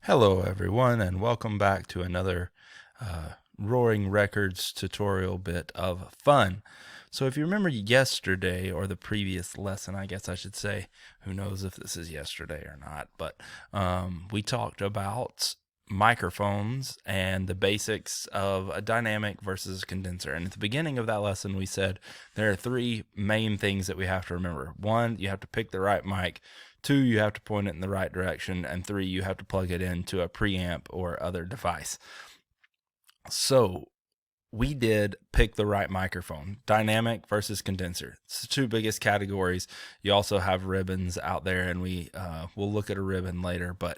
Hello everyone, and welcome back to another Roaring Records tutorial bit of fun. So if you remember yesterday, or the previous lesson, I guess I should say, who knows if this is yesterday or not, but we talked about microphones and the basics of a dynamic versus a condenser. And at the beginning of that lesson, we said there are three main things that we have to remember. One, you have to pick the right mic. Two, you have to point it in the right direction. And three, you have to plug it into a preamp or other device. So we did pick the right microphone. Dynamic versus condenser. It's the two biggest categories. You also have ribbons out there, and we'll look at a ribbon later, but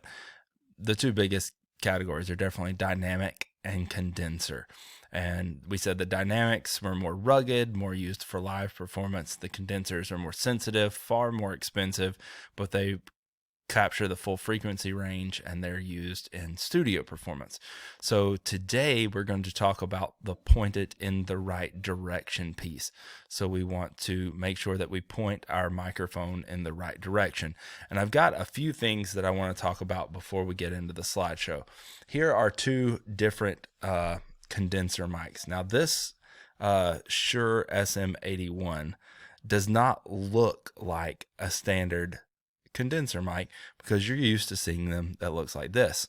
the two biggest categories are definitely dynamic and condenser. And we said the dynamics were more rugged, more used for live performance. The condensers are more sensitive, far more expensive, but they capture the full frequency range and they're used in studio performance. So today we're going to talk about the point it in the right direction piece. So we want to make sure that we point our microphone in the right direction. And I've got a few things that I want to talk about before we get into the slideshow. Here are two different condenser mics. Now this Shure SM81 does not look like a standard condenser mic because you're used to seeing them that looks like this.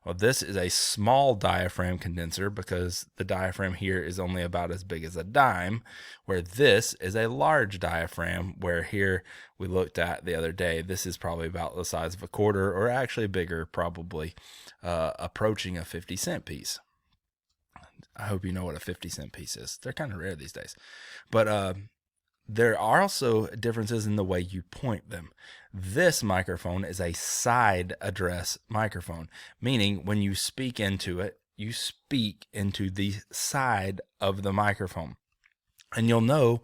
Well, this is a small diaphragm condenser because the diaphragm here is only about as big as a dime, where this is a large diaphragm, where here we looked at the other day, this is probably about the size of a quarter, or actually bigger, probably approaching a 50-cent piece. I hope you know what a 50-cent piece is. They're kind of rare these days. But there are also differences in the way you point them. This microphone is a side address microphone, meaning when you speak into it, you speak into the side of the microphone. And you'll know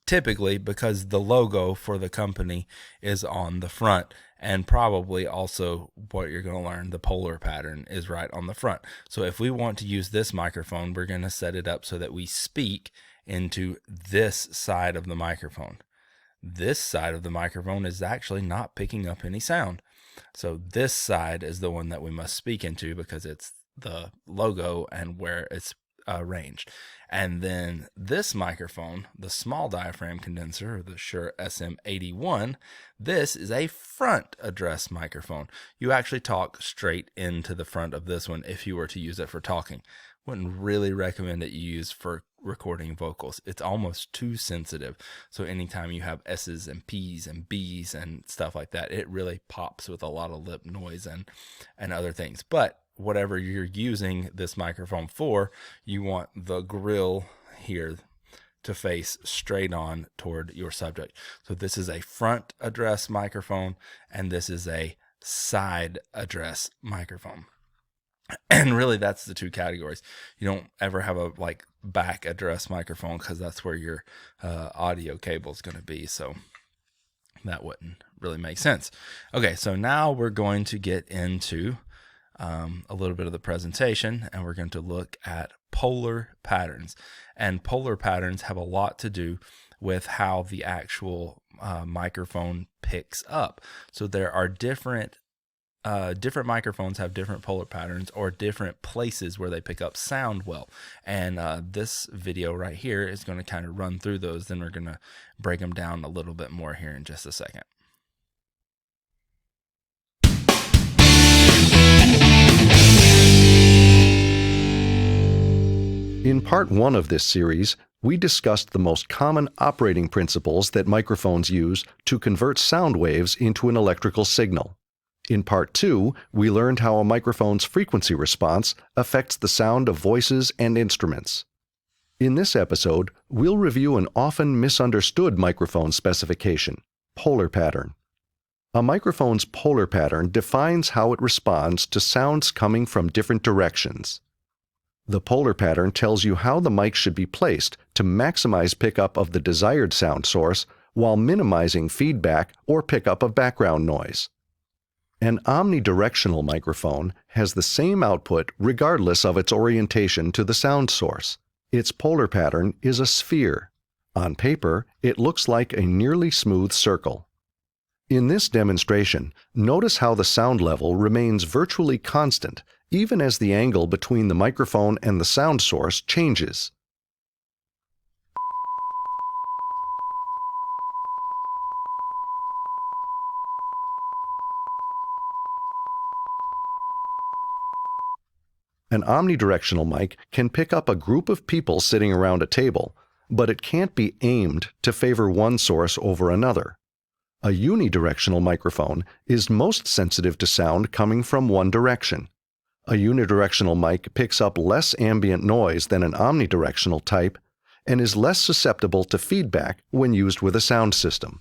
typically because the logo for the company is on the front, and probably also what you're going to learn, the polar pattern is right on the front. So if we want to use this microphone, we're going to set it up so that we speak into this side of the microphone. This side of the microphone is actually not picking up any sound. So this side is the one that we must speak into because it's the logo and where it's arranged. And then this microphone, the small diaphragm condenser, or the Shure SM81, this is a front address microphone. You actually talk straight into the front of this one if you were to use it for talking. Wouldn't really recommend that you use for recording vocals. It's almost too sensitive. So anytime you have S's and P's and B's and stuff like that, it really pops with a lot of lip noise and other things. But whatever you're using this microphone for, you want the grill here to face straight on toward your subject. So this is a front address microphone, and this is a side address microphone. And really, that's the two categories. You don't ever have a back address microphone because that's where your audio cable is going to be. So that wouldn't really make sense. Okay, so now we're going to get into a little bit of the presentation, and we're going to look at polar patterns. And polar patterns have a lot to do with how the actual microphone picks up. So there are different microphones have different polar patterns or different places where they pick up sound well. And this video right here is going to kind of run through those. Then we're going to break them down a little bit more here in just a second. In part 1 of this series, we discussed the most common operating principles that microphones use to convert sound waves into an electrical signal. In part 2, we learned how a microphone's frequency response affects the sound of voices and instruments. In this episode, we'll review an often misunderstood microphone specification, polar pattern. A microphone's polar pattern defines how it responds to sounds coming from different directions. The polar pattern tells you how the mic should be placed to maximize pickup of the desired sound source while minimizing feedback or pickup of background noise. An omnidirectional microphone has the same output regardless of its orientation to the sound source. Its polar pattern is a sphere. On paper, it looks like a nearly smooth circle. In this demonstration, notice how the sound level remains virtually constant even as the angle between the microphone and the sound source changes. An omnidirectional mic can pick up a group of people sitting around a table, but it can't be aimed to favor one source over another. A unidirectional microphone is most sensitive to sound coming from one direction. A unidirectional mic picks up less ambient noise than an omnidirectional type and is less susceptible to feedback when used with a sound system.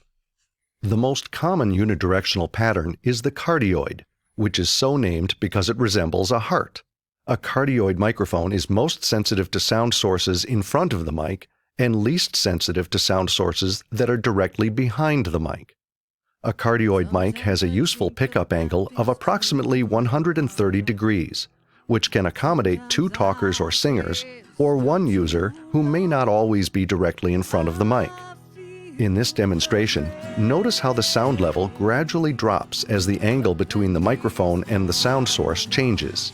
The most common unidirectional pattern is the cardioid, which is so named because it resembles a heart. A cardioid microphone is most sensitive to sound sources in front of the mic and least sensitive to sound sources that are directly behind the mic. A cardioid mic has a useful pickup angle of approximately 130 degrees, which can accommodate two talkers or singers, or one user who may not always be directly in front of the mic. In this demonstration, notice how the sound level gradually drops as the angle between the microphone and the sound source changes.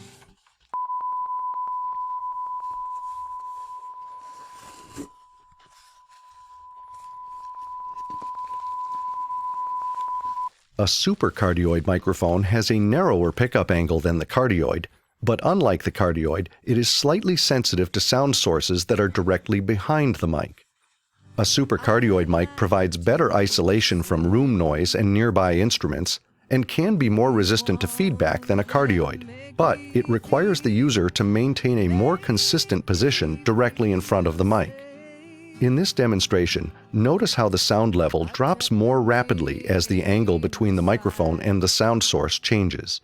A supercardioid microphone has a narrower pickup angle than the cardioid, but unlike the cardioid, it is slightly sensitive to sound sources that are directly behind the mic. A supercardioid mic provides better isolation from room noise and nearby instruments, and can be more resistant to feedback than a cardioid, but it requires the user to maintain a more consistent position directly in front of the mic. In this demonstration, notice how the sound level drops more rapidly as the angle between the microphone and the sound source changes.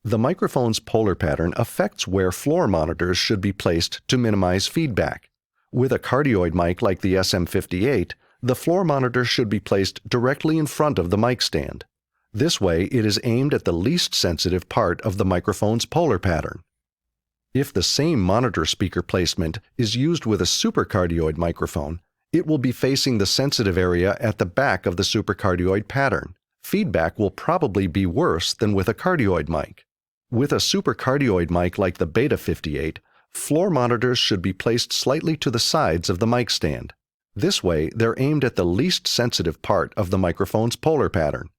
The microphone's polar pattern affects where floor monitors should be placed to minimize feedback. With a cardioid mic like the SM58, the floor monitor should be placed directly in front of the mic stand. This way, it is aimed at the least sensitive part of the microphone's polar pattern. If the same monitor speaker placement is used with a supercardioid microphone, it will be facing the sensitive area at the back of the supercardioid pattern. Feedback will probably be worse than with a cardioid mic. With a supercardioid mic like the Beta 58, floor monitors should be placed slightly to the sides of the mic stand. This way, they're aimed at the least sensitive part of the microphone's polar pattern.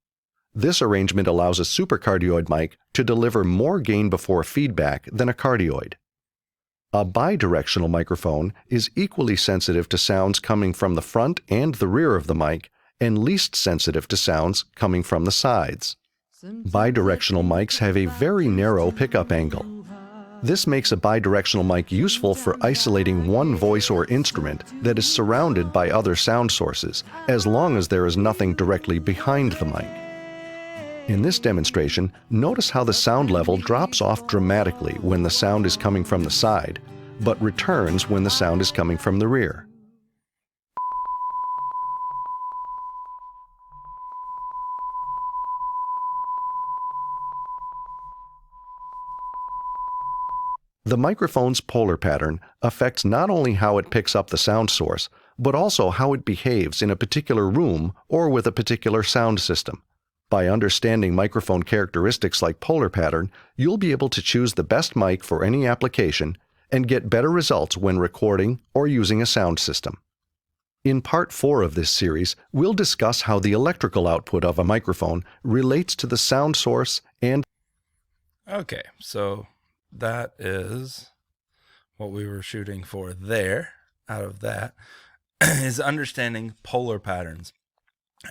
This arrangement allows a supercardioid mic to deliver more gain before feedback than a cardioid. A bidirectional microphone is equally sensitive to sounds coming from the front and the rear of the mic, and least sensitive to sounds coming from the sides. Bidirectional mics have a very narrow pickup angle. This makes a bidirectional mic useful for isolating one voice or instrument that is surrounded by other sound sources, as long as there is nothing directly behind the mic. In this demonstration, notice how the sound level drops off dramatically when the sound is coming from the side, but returns when the sound is coming from the rear. The microphone's polar pattern affects not only how it picks up the sound source, but also how it behaves in a particular room or with a particular sound system. By understanding microphone characteristics like polar pattern, you'll be able to choose the best mic for any application and get better results when recording or using a sound system. In Part 4 of this series, we'll discuss how the electrical output of a microphone relates to the sound source and... Okay, so that is what we were shooting for there. Out of that is understanding polar patterns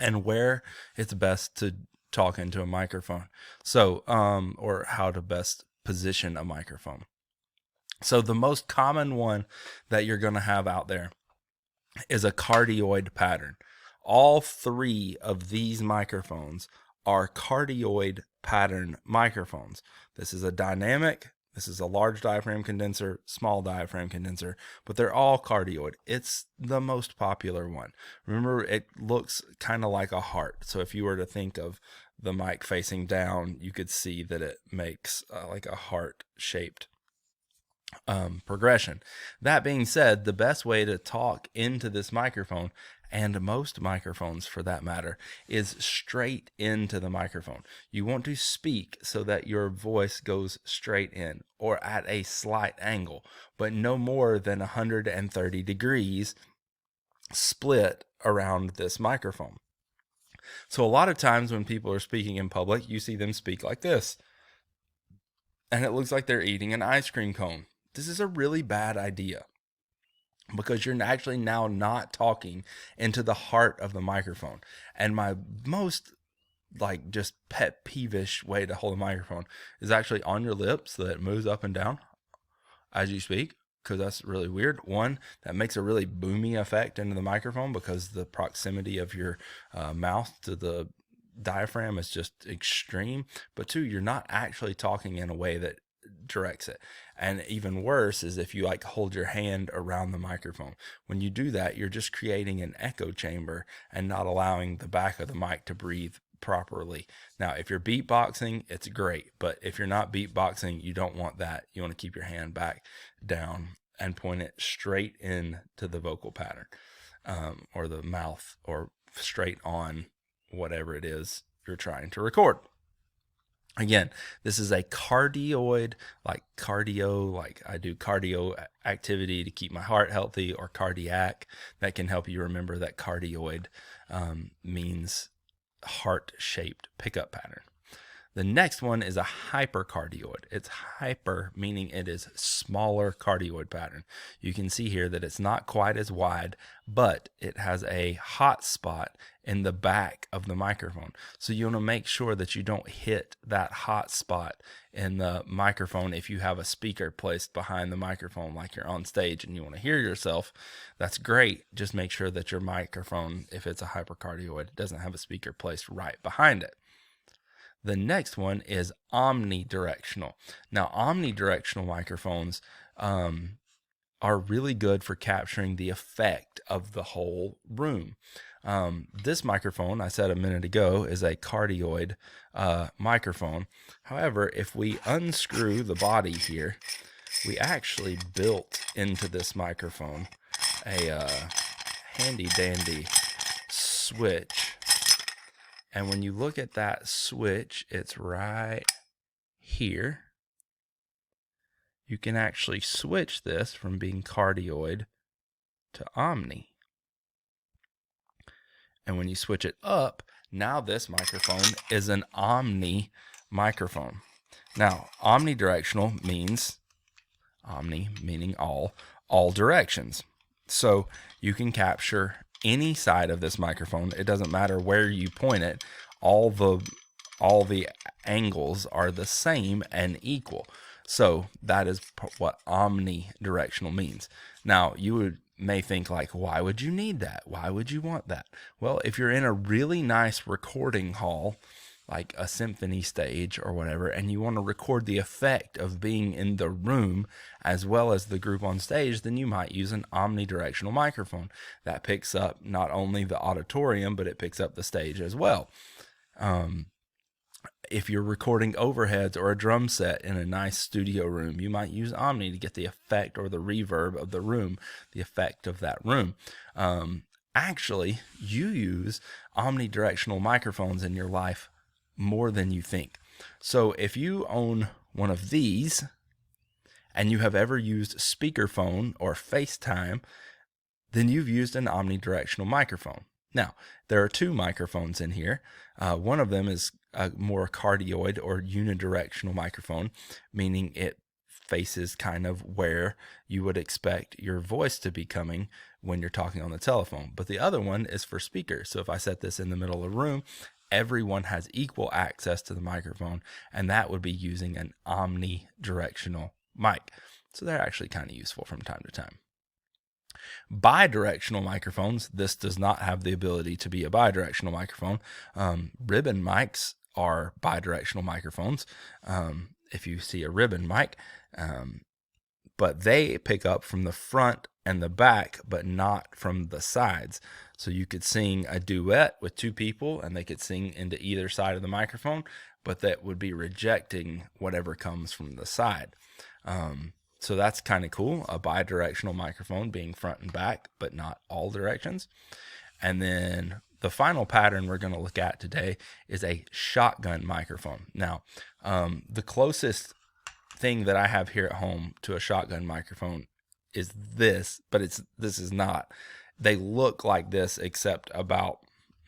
and where it's best to talk into a microphone. So, or how to best position a microphone. So the most common one that you're going to have out there is a cardioid pattern. All three of these microphones are cardioid pattern microphones. This is a dynamic, this is a large diaphragm condenser, small diaphragm condenser, but they're all cardioid. It's the most popular one. Remember, it looks kind of like a heart. So if you were to think of the mic facing down, you could see that it makes like a heart-shaped progression. That being said, the best way to talk into this microphone, and most microphones for that matter, is straight into the microphone. You want to speak so that your voice goes straight in or at a slight angle, but no more than 130 degrees split around this microphone. So a lot of times when people are speaking in public, you see them speak like this, and it looks like they're eating an ice cream cone. This is a really bad idea because you're actually now not talking into the heart of the microphone. And my most just pet peevish way to hold a microphone is actually on your lips so that it moves up and down as you speak, because that's really weird. One, that makes a really boomy effect into the microphone because the proximity of your mouth to the diaphragm is just extreme. But two, you're not actually talking in a way that directs it. And even worse is if you hold your hand around the microphone. When you do that, you're just creating an echo chamber and not allowing the back of the mic to breathe properly. Now, if you're beatboxing, it's great, but if you're not beatboxing, you don't want that. You want to keep your hand back down and point it straight into the vocal pattern, or the mouth, or straight on whatever it is you're trying to record. Again, this is a cardioid, like cardio, like I do cardio activity to keep my heart healthy, or cardiac. That can help you remember that cardioid means heart-shaped pickup pattern. The next one is a hypercardioid. It's hyper, meaning it is smaller cardioid pattern. You can see here that it's not quite as wide, but it has a hot spot in the back of the microphone. So you want to make sure that you don't hit that hot spot in the microphone if you have a speaker placed behind the microphone, like you're on stage and you want to hear yourself. That's great. Just make sure that your microphone, if it's a hypercardioid, doesn't have a speaker placed right behind it. The next one is omnidirectional. Now, omnidirectional microphones are really good for capturing the effect of the whole room. This microphone, I said a minute ago, is a cardioid microphone. However, if we unscrew the body here, we actually built into this microphone a handy-dandy switch. And when you look at that switch, it's right here. You can actually switch this from being cardioid to omni. And when you switch it up, now this microphone is an omni microphone. Now, omnidirectional means, omni meaning all directions. So you can capture any side of this microphone. It doesn't matter where you point it. All the angles are the same and equal. So that is what omnidirectional means. Now, you may think why would you need that? Why would you want that? Well, if you're in a really nice recording hall, like a symphony stage or whatever, and you want to record the effect of being in the room as well as the group on stage, then you might use an omnidirectional microphone that picks up not only the auditorium, but it picks up the stage as well. If you're recording overheads or a drum set in a nice studio room, you might use Omni to get the effect or the reverb of the room, the effect of that room. Actually, you use omnidirectional microphones in your life more than you think. So if you own one of these and you have ever used speakerphone or FaceTime, then you've used an omnidirectional microphone. Now, there are two microphones in here. One of them is a more cardioid or unidirectional microphone, meaning it faces kind of where you would expect your voice to be coming when you're talking on the telephone. But the other one is for speakers. So if I set this in the middle of the room, everyone has equal access to the microphone, and that would be using an omnidirectional mic. So they're actually kind of useful from time to time. Bi-directional microphones, this does not have the ability to be a bi-directional microphone. Ribbon mics are bi-directional microphones, if you see a ribbon mic, but they pick up from the front and the back, but not from the sides. So you could sing a duet with two people and they could sing into either side of the microphone, but that would be rejecting whatever comes from the side. So that's kind of cool. A bi-directional microphone being front and back, but not all directions. And then the final pattern we're going to look at today is a shotgun microphone. Now, the closest thing that I have here at home to a shotgun microphone is this, but this is not. They look like this, except about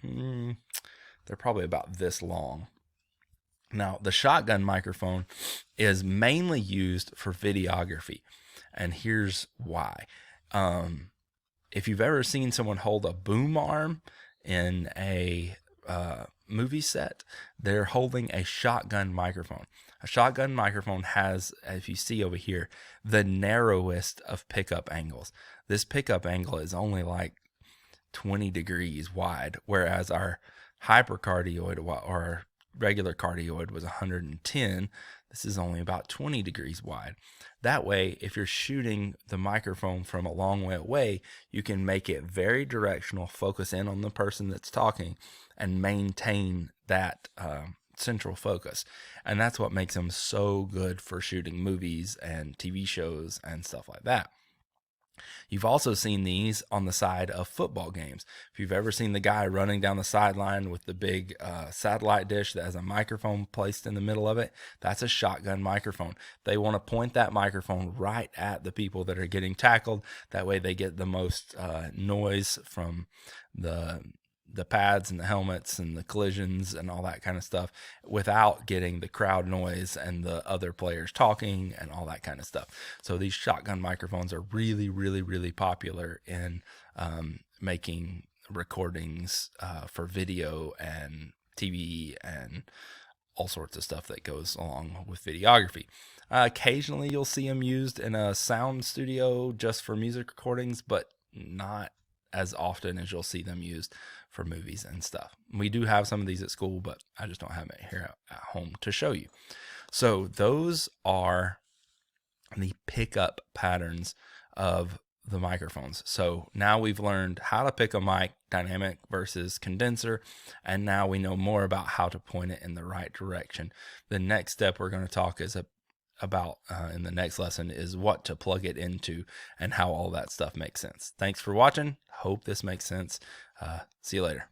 they're probably about this long. Now, the shotgun microphone is mainly used for videography, and here's why. If you've ever seen someone hold a boom arm in a movie set, they're holding a shotgun microphone. A shotgun microphone has, as you see over here, the narrowest of pickup angles. This pickup angle is only like 20 degrees wide, whereas our hypercardioid or our regular cardioid was 110. This is only about 20 degrees wide. That way, if you're shooting the microphone from a long way away, you can make it very directional, focus in on the person that's talking, and maintain that central focus. And that's what makes them so good for shooting movies and TV shows and stuff like that. You've also seen these on the side of football games. If you've ever seen the guy running down the sideline with the big satellite dish that has a microphone placed in the middle of it, that's a shotgun microphone. They want to point that microphone right at the people that are getting tackled. That way they get the most noise from the pads and the helmets and the collisions and all that kind of stuff without getting the crowd noise and the other players talking and all that kind of stuff. So these shotgun microphones are really, really, really popular in making recordings for video and TV and all sorts of stuff that goes along with videography. Occasionally you'll see them used in a sound studio just for music recordings, but not as often as you'll see them used for movies and stuff. We do have some of these at school, but I just don't have it here at home to show you. So those are the pickup patterns of the microphones. So now we've learned how to pick a mic, dynamic versus condenser, and now we know more about how to point it in the right direction. The next step we're going to talk is about in the next lesson is what to plug it into and how all that stuff makes sense. Thanks for watching. Hope this makes sense. See you later.